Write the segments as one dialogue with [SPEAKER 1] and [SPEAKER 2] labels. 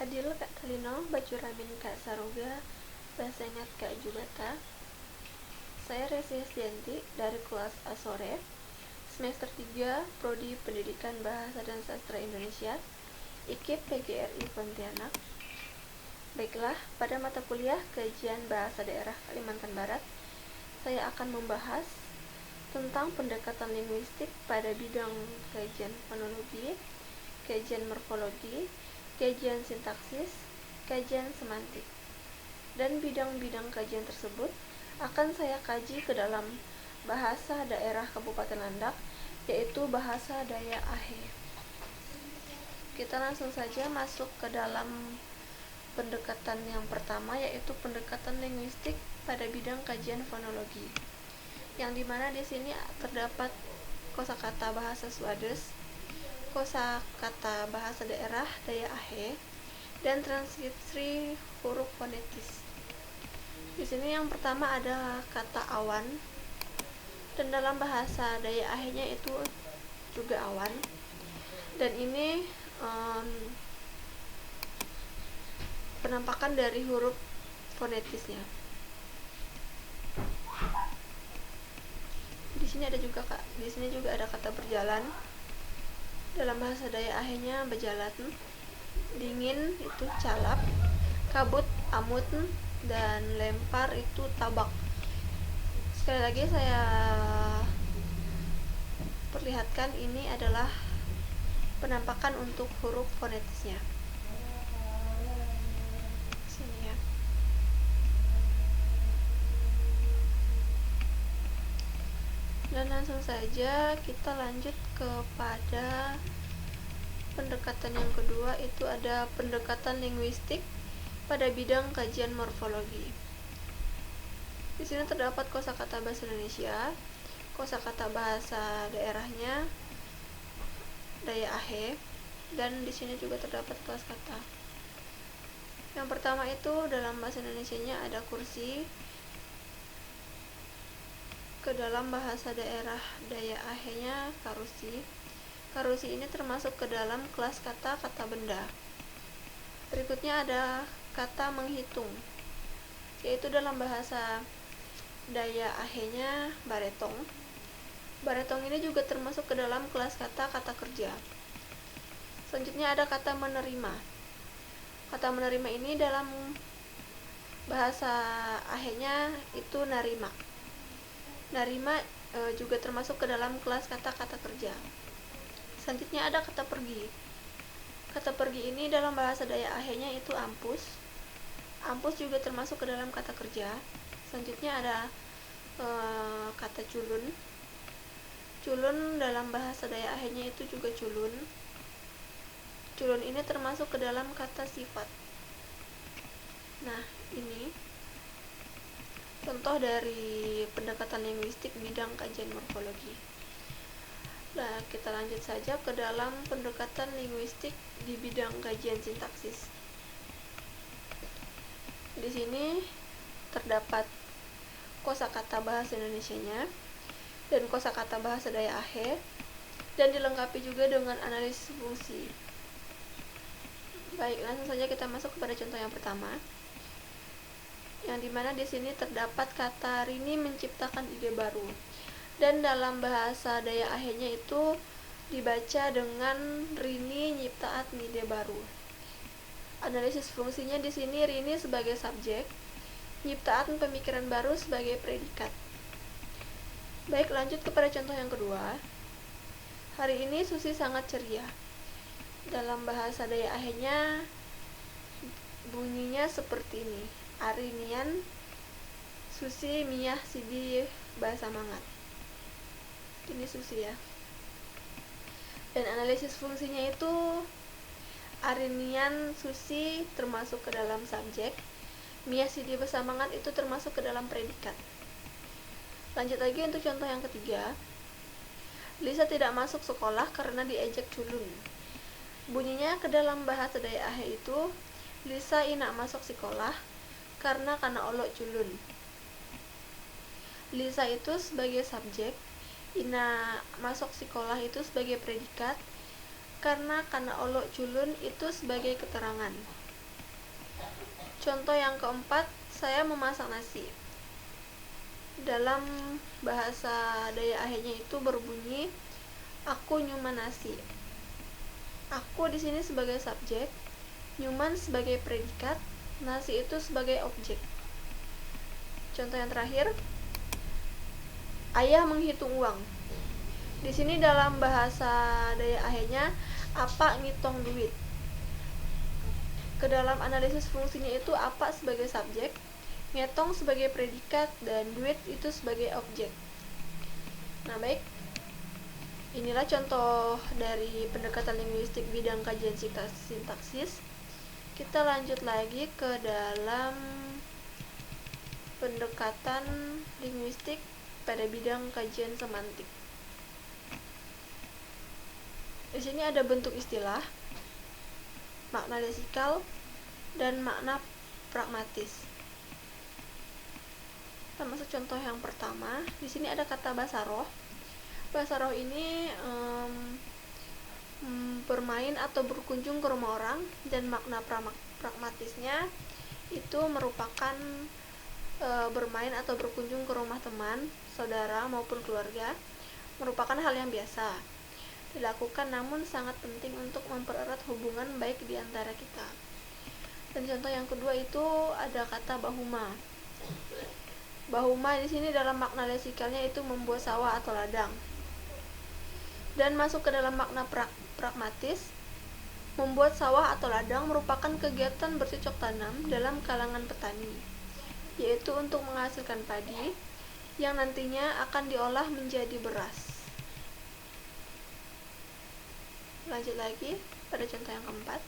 [SPEAKER 1] Adil Kak Talino, Bacuramin Kak Saroga, Bahasa Ingat Kak Jubata. Saya Resi Hesdianti dari kelas A sore, semester 3, Prodi Pendidikan Bahasa dan Sastra Indonesia, IKIP PGRI Pontianak. Baiklah, pada mata kuliah Kajian Bahasa Daerah Kalimantan Barat, saya akan membahas tentang pendekatan linguistik pada bidang kajian fonologi, kajian morfologi, kajian sintaksis, kajian semantik. Dan bidang-bidang kajian tersebut akan saya kaji ke dalam bahasa daerah Kabupaten Landak, yaitu bahasa Daya Ahe. Kita langsung saja masuk ke dalam pendekatan yang pertama, yaitu pendekatan linguistik pada bidang kajian fonologi, yang dimana di sini terdapat kosakata bahasa Swades, kosakata bahasa daerah Daya Ahe, dan transkripsi huruf fonetis. Di sini yang pertama ada kata awan, dan dalam bahasa Daya Ahenya itu juga awan, dan ini penampakan dari huruf fonetisnya. Di sini juga ada kata berjalan. Dalam bahasa Daya Ahenya berjalan, dingin itu calap, kabut amut, dan lempar itu tabak. Sekali lagi saya perlihatkan, ini adalah penampakan untuk huruf fonetisnya. Sini ya. Dan langsung saja kita lanjut kepada pendekatan yang kedua, itu ada pendekatan linguistik pada bidang kajian morfologi. Di sini terdapat kosakata bahasa Indonesia, kosakata bahasa daerahnya Daya Ahe, dan di sini juga terdapat kosakata. Yang pertama itu dalam bahasa Indonesianya ada kursi. Ke dalam bahasa daerah Daya Ahenya karusi. Karusi ini termasuk ke dalam kelas kata benda. Berikutnya ada kata menghitung, yaitu dalam bahasa Daya Ahenya baretong. Baretong ini juga termasuk ke dalam kelas kata kerja. Selanjutnya ada kata menerima. Kata menerima ini dalam bahasa Ahenya itu narima. Narima juga termasuk ke dalam kelas kata kerja. Selanjutnya ada kata pergi. Kata pergi ini dalam bahasa Daya Ahenya itu ampus. Ampus juga termasuk ke dalam kata kerja. Selanjutnya ada kata culun. Culun dalam bahasa Daya Ahenya itu juga culun. Culun ini termasuk ke dalam kata sifat. Nah, ini contoh dari pendekatan linguistik bidang kajian morfologi. Nah, kita lanjut saja ke dalam pendekatan linguistik di bidang kajian sintaksis. Di sini terdapat kosakata bahasa Indonesianya dan kosakata bahasa Daya Ahe, dan dilengkapi juga dengan analisis fungsi. Baik, langsung saja kita masuk kepada contoh yang pertama, yang dimana di sini terdapat kata Rini menciptakan ide baru, dan dalam bahasa Daya Ahenya itu dibaca dengan Rini nyiptaat ide baru. Analisis fungsinya di sini Rini sebagai subjek, nyiptaat pemikiran baru sebagai predikat. Baik, lanjut kepada contoh yang kedua. Hari ini Susi sangat ceria. Dalam bahasa Daya Ahenya bunyinya seperti ini: Arinian Susi Miyah Sidi bahasa Mangat. Ini Susi ya. Dan analisis fungsinya itu Arinian Susi termasuk ke dalam subjek, Miyah Sidi bahasa Mangat itu termasuk ke dalam predikat. Lanjut lagi untuk contoh yang ketiga. Lisa tidak masuk sekolah karena diejek culun. Bunyinya ke dalam bahasa Daya Ahe itu Lisa inak masuk sekolah karena olok culun. Lisa itu sebagai subjek, ina masuk sekolah itu sebagai predikat, karena olok culun itu sebagai keterangan. Contoh yang keempat, saya memasak nasi. Dalam bahasa Dayak Ahenya itu berbunyi aku nyuman nasi. Aku di sini sebagai subjek, nyuman sebagai predikat, nasi itu sebagai objek. Contoh yang terakhir, ayah menghitung uang. Di sini dalam bahasa Dayak Ahenya apa ngitung duit. Ke dalam analisis fungsinya itu apa sebagai subjek, ngetong sebagai predikat, dan duit itu sebagai objek. Nah, baik. Inilah contoh dari pendekatan linguistik bidang kajian sintaksis. Kita lanjut lagi ke dalam pendekatan linguistik pada bidang kajian semantik. Di sini ada bentuk istilah, makna lesikal, dan makna pragmatis. Termasuk contoh yang pertama, di sini ada kata basaroh. Basaroh ini bermain atau berkunjung ke rumah orang, dan makna pragmatisnya itu merupakan bermain atau berkunjung ke rumah teman, saudara maupun keluarga, merupakan hal yang biasa dilakukan namun sangat penting untuk mempererat hubungan baik di antara kita. Dan contoh yang kedua itu ada kata bahuma. Bahuma di sini dalam makna lesikalnya itu membuat sawah atau ladang. Dan masuk ke dalam makna pragmatis, membuat sawah atau ladang merupakan kegiatan bercocok tanam dalam kalangan petani, yaitu untuk menghasilkan padi yang nantinya akan diolah menjadi beras. Lanjut lagi pada contoh yang keempat.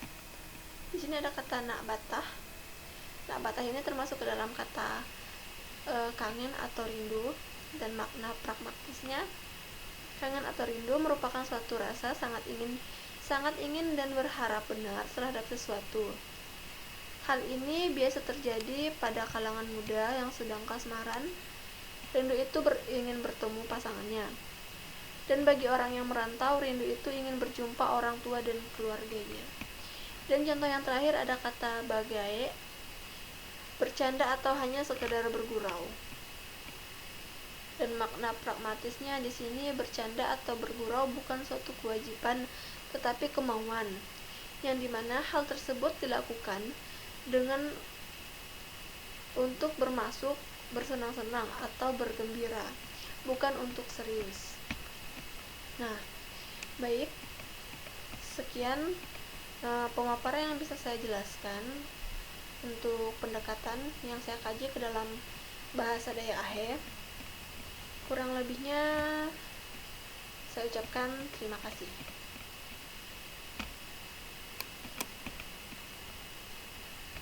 [SPEAKER 1] Di sini ada kata nak batah. Nak batah ini termasuk ke dalam kata kangen atau rindu, dan makna pragmatisnya kangen atau rindu merupakan suatu rasa sangat ingin dan berharap benar terhadap sesuatu. Hal ini biasa terjadi pada kalangan muda yang sedang kasmaran. Rindu itu ingin bertemu pasangannya. Dan bagi orang yang merantau, rindu itu ingin berjumpa orang tua dan keluarganya. Dan contoh yang terakhir ada kata bagai, bercanda atau hanya sekedar bergurau. Dan makna pragmatisnya di sini bercanda atau bergurau bukan suatu kewajiban, tetapi kemauan, yang dimana hal tersebut dilakukan dengan untuk bermasuk, bersenang-senang atau bergembira, bukan untuk serius. Nah, baik, sekian pemaparan yang bisa saya jelaskan untuk pendekatan yang saya kaji ke dalam bahasa Dayak Ahe. Kurang lebihnya saya ucapkan terima kasih.